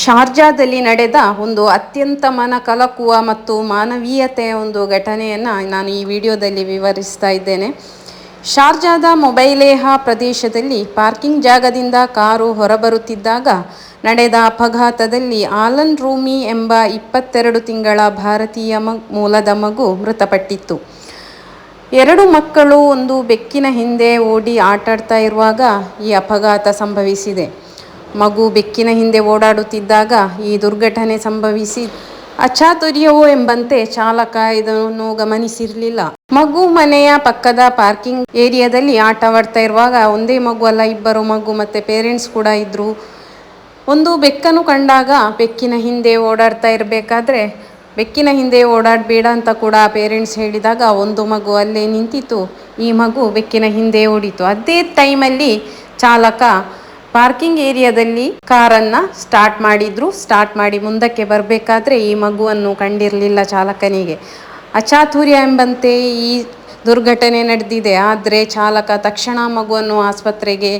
ಶಾರ್ಜಾದಲ್ಲಿ ನಡೆದ ಒಂದು ಅತ್ಯಂತ ಮನ ಕಲಕುವ ಮತ್ತು ಮಾನವೀಯತೆಯ ಒಂದು ಘಟನೆಯನ್ನು ನಾನು ಈ ವಿಡಿಯೋದಲ್ಲಿ ವಿವರಿಸ್ತಾ ಇದ್ದೇನೆ. ಶಾರ್ಜಾದ ಮೊಬೈಲೇಹಾ ಪ್ರದೇಶದಲ್ಲಿ ಪಾರ್ಕಿಂಗ್ ಜಾಗದಿಂದ ಕಾರು ಹೊರಬರುತ್ತಿದ್ದಾಗ ನಡೆದ ಅಪಘಾತದಲ್ಲಿ ಆಲನ್ ರೂಮಿ ಎಂಬ 22 ತಿಂಗಳ ಭಾರತೀಯ ಮೂಲದ ಮಗು ಮೃತಪಟ್ಟಿತ್ತು. 2 ಮಕ್ಕಳು ಒಂದು ಬೆಕ್ಕಿನ ಹಿಂದೆ ಓಡಿ ಆಟಾಡ್ತಾ ಇರುವಾಗ ಈ ಅಪಘಾತ ಸಂಭವಿಸಿದೆ. ಮಗು ಬೆಕ್ಕಿನ ಹಿಂದೆ ಓಡಾಡುತ್ತಿದ್ದಾಗ ಈ ದುರ್ಘಟನೆ ಸಂಭವಿಸಿ ಅಚಾತುರ್ಯವೋ ಎಂಬಂತೆ ಚಾಲಕ ಇದನ್ನು ಗಮನಿಸಿರಲಿಲ್ಲ. ಮಗು ಮನೆಯ ಪಕ್ಕದ ಪಾರ್ಕಿಂಗ್ ಏರಿಯಾದಲ್ಲಿ ಆಟವಾಡ್ತಾ ಇರುವಾಗ ಒಂದೇ ಮಗು ಅಲ್ಲ, 2 ಮಗು ಮತ್ತು ಪೇರೆಂಟ್ಸ್ ಕೂಡ ಇದ್ದರು. ಒಂದು ಬೆಕ್ಕನ್ನು ಕಂಡಾಗ ಬೆಕ್ಕಿನ ಹಿಂದೆ ಓಡಾಡ್ತಾ ಇರಬೇಕಾದ್ರೆ ಬೆಕ್ಕಿನ ಹಿಂದೆ ಓಡಾಡಬೇಡ ಅಂತ ಕೂಡ ಪೇರೆಂಟ್ಸ್ ಹೇಳಿದಾಗ ಒಂದು ಮಗು ಅಲ್ಲೇ ನಿಂತಿತ್ತು, ಈ ಮಗು ಬೆಕ್ಕಿನ ಹಿಂದೆ ಓಡಿತು. ಅದೇ ಟೈಮಲ್ಲಿ ಚಾಲಕ ಪಾರ್ಕಿಂಗ್ ಏರಿಯಾದಲ್ಲಿ ಕಾರನ್ನು ಸ್ಟಾರ್ಟ್ ಮಾಡಿ ಮುಂದಕ್ಕೆ ಬರಬೇಕಾದ್ರೆ ಈ ಮಗುವನ್ನು ಕಂಡಿರಲಿಲ್ಲ ಚಾಲಕನಿಗೆ. ಅಚಾತುರ್ಯ ಎಂಬಂತೆ ಈ ದುರ್ಘಟನೆ ನಡೆದಿದೆ. ಆದರೆ ಚಾಲಕ ತಕ್ಷಣ ಮಗುವನ್ನು ಆಸ್ಪತ್ರೆಗೆ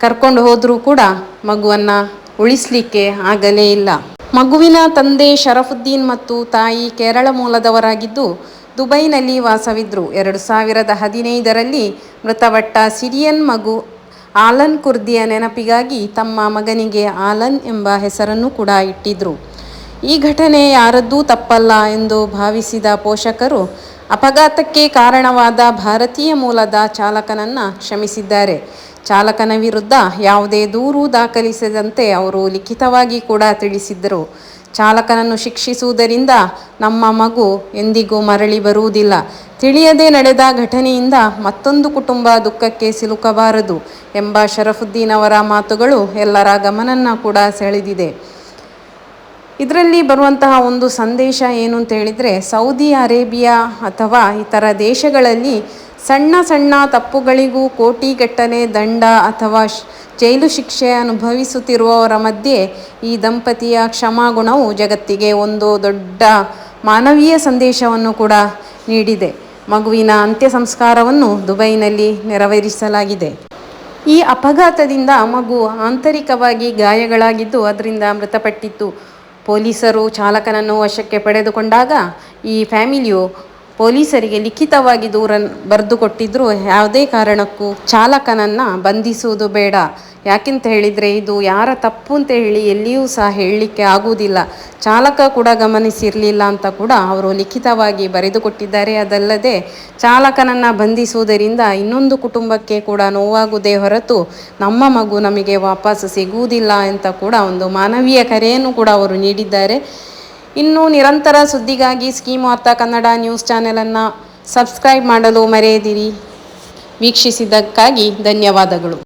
ಕರ್ಕೊಂಡು ಹೋದರೂ ಕೂಡ ಮಗುವನ್ನು ಉಳಿಸಲಿಕ್ಕೆ ಆಗಲೇ ಇಲ್ಲ. ಮಗುವಿನ ತಂದೆ ಶರಫುದ್ದೀನ್ ಮತ್ತು ತಾಯಿ ಕೇರಳ ಮೂಲದವರಾಗಿದ್ದು ದುಬೈನಲ್ಲಿ ವಾಸವಿದ್ದರು. 2015ರಲ್ಲಿ ಮೃತಪಟ್ಟ ಸಿರಿಯನ್ ಮಗು ಆಲನ್ ಕುರ್ದಿಯ ನೆನಪಿಗಾಗಿ ತಮ್ಮ ಮಗನಿಗೆ ಆಲನ್ ಎಂಬ ಹೆಸರನ್ನು ಕೂಡ ಇಟ್ಟಿದ್ರು. ಈ ಘಟನೆ ಯಾರದ್ದೂ ತಪ್ಪಲ್ಲ ಎಂದು ಭಾವಿಸಿದ ಪೋಷಕರು ಅಪಘಾತಕ್ಕೆ ಕಾರಣವಾದ ಭಾರತೀಯ ಮೂಲದ ಚಾಲಕನನ್ನು ಕ್ಷಮಿಸಿದ್ದಾರೆ. ಚಾಲಕನ ವಿರುದ್ಧ ಯಾವುದೇ ದೂರು ದಾಖಲಿಸದಂತೆ ಅವರು ಲಿಖಿತವಾಗಿ ಕೂಡ ತಿಳಿಸಿದ್ದರು. ಚಾಲಕನನ್ನು ಶಿಕ್ಷಿಸುವುದರಿಂದ ನಮ್ಮ ಮಗು ಎಂದಿಗೂ ಮರಳಿ ಬರುವುದಿಲ್ಲ. ತಿಳಿಯದೆ ನಡೆದ ಘಟನೆಯಿಂದ ಮತ್ತೊಂದು ಕುಟುಂಬ ದುಃಖಕ್ಕೆ ಸಿಲುಕಬಾರದು ಎಂಬ ಶರಫುದ್ದೀನ್ ಅವರ ಮಾತುಗಳು ಎಲ್ಲರ ಗಮನವನ್ನು ಕೂಡ ಸೆಳೆದಿದೆ. ಇದರಲ್ಲಿ ಬರುವಂತಹ ಒಂದು ಸಂದೇಶ ಏನು ಅಂತ ಹೇಳಿದರೆ, ಸೌದಿ ಅರೇಬಿಯಾ ಅಥವಾ ಇತರ ದೇಶಗಳಲ್ಲಿ ಸಣ್ಣ ಸಣ್ಣ ತಪ್ಪುಗಳಿಗೂ ಕೋಟಿಗಟ್ಟಲೆ ದಂಡ ಅಥವಾ ಜೈಲು ಶಿಕ್ಷೆ ಅನುಭವಿಸುತ್ತಿರುವವರ ಮಧ್ಯೆ ಈ ದಂಪತಿಯ ಕ್ಷಮಾಗುಣವು ಜಗತ್ತಿಗೆ ಒಂದು ದೊಡ್ಡ ಮಾನವೀಯ ಸಂದೇಶವನ್ನು ಕೂಡ ನೀಡಿದೆ. ಮಗುವಿನ ಅಂತ್ಯ ಸಂಸ್ಕಾರವನ್ನು ದುಬೈನಲ್ಲಿ ನೆರವೇರಿಸಲಾಗಿದೆ. ಈ ಅಪಘಾತದಿಂದ ಮಗು ಆಂತರಿಕವಾಗಿ ಗಾಯಗಳಾಗಿದ್ದು ಅದರಿಂದ ಮೃತಪಟ್ಟಿತ್ತು. ಪೊಲೀಸರು ಚಾಲಕನನ್ನು ವಶಕ್ಕೆ ಪಡೆದುಕೊಂಡಾಗ ಈ ಫ್ಯಾಮಿಲಿಯು ಪೊಲೀಸರಿಗೆ ಲಿಖಿತವಾಗಿ ಬರೆದುಕೊಟ್ಟಿದ್ರು, ಯಾವುದೇ ಕಾರಣಕ್ಕೂ ಚಾಲಕನನ್ನು ಬಂಧಿಸುವುದು ಬೇಡ, ಯಾಕೆಂತ ಹೇಳಿದರೆ ಇದು ಯಾರ ತಪ್ಪು ಅಂತ ಹೇಳಿ ಎಲ್ಲಿಯೂ ಸಹ ಹೇಳಲಿಕ್ಕೆ ಆಗುವುದಿಲ್ಲ, ಚಾಲಕ ಕೂಡ ಗಮನಿಸಿರಲಿಲ್ಲ ಅಂತ ಕೂಡ ಅವರು ಲಿಖಿತವಾಗಿ ಬರೆದುಕೊಟ್ಟಿದ್ದಾರೆ. ಅದಲ್ಲದೆ ಚಾಲಕನನ್ನು ಬಂಧಿಸುವುದರಿಂದ ಇನ್ನೊಂದು ಕುಟುಂಬಕ್ಕೆ ಕೂಡ ನೋವಾಗುವುದೇ ಹೊರತು ನಮ್ಮ ಮಗು ನಮಗೆ ವಾಪಸ್ ಸಿಗುವುದಿಲ್ಲ ಅಂತ ಕೂಡ ಒಂದು ಮಾನವೀಯ ಕರೆಯನ್ನು ಕೂಡ ಅವರು ನೀಡಿದ್ದಾರೆ. ಇನ್ನು ನಿರಂತರ ಸುದ್ದಿಗಾಗಿ ಸ್ಕೀಮ್ ವಾರ್ತಾ ಕನ್ನಡ ನ್ಯೂಸ್ ಚಾನೆಲನ್ನು ಸಬ್ಸ್ಕ್ರೈಬ್ ಮಾಡಲು ಮರೆಯದಿರಿ. ವೀಕ್ಷಿಸಿದ್ದಕ್ಕಾಗಿ ಧನ್ಯವಾದಗಳು.